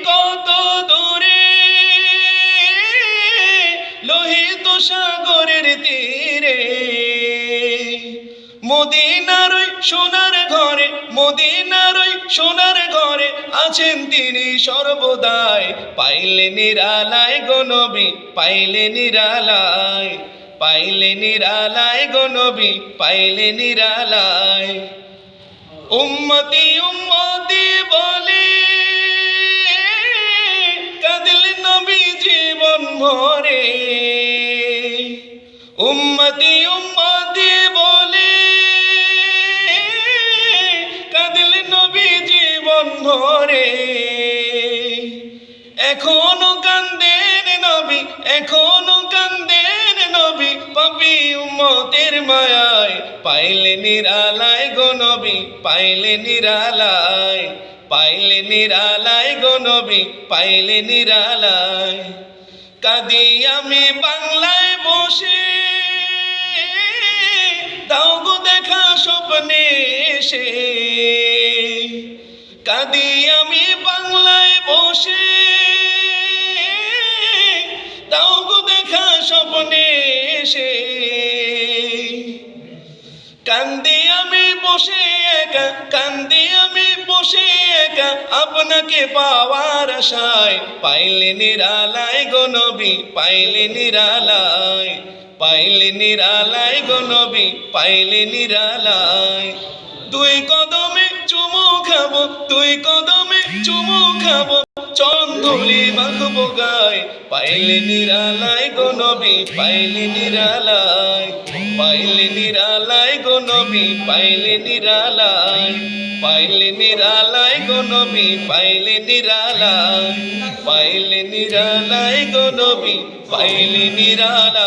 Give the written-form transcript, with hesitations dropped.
কত দূরে লোহিত সাগরের তীরে, মদিনার ওই সোনার ঘরে, মদিনার ওই সোনার ঘরে আছেন তিনি সর্বদাই। পাইলে নিরালায় গো নবী, পাইলে নিরালায়, পাইলে নিরালায় গো নবী, পাইলে নিরালায়। উম্মতি উম্মতি বলে কাঁদলেন নবী জীবন ভরে, উম্মতি উম্মতি বলে কাঁদলেন নবী জীবন ভরে। এখনো কান্দেন নবী, এখনো কান্দেন নবী, পাপী উম্মতের মায়ায়। পাইলে নিরালায় গো নবী, পাইলে নিরালায়, পাইলে নিরালায় গো নবী, পাইলে নিরালায়। কাঁদি আমি বাংলায় বসে, দাও গো দেখা স্বপ্নে এসে। কাঁদি আমি বাংলায় বসে, দাও গো দেখা স্বপ্নে এসে। কান্দি আমি বসে একা, কান্দি আমি বসে একা, আপনাকে পাওয়ার আশায়। পাইলে নিরালায় গো নবী, পাইলে নিরালায়, পাইলে নিরালায় গো নবী, পাইলে নিরালায়। দুই কদমে চুমু খাবো, দুই কদমে চুমু খাবো, চন্দুলি মাখবো গায়। পাইলে নিরালায় গো নবী, পাইলে নিরালায়, পাইলে নিরালায় গো নবী, পাইলে নিরালায়, পাইলে নিরালায় গো নবী, পাইলে নিরালায়, পাইলে নিরালায় গো নবী, পাইলে নিরালায়।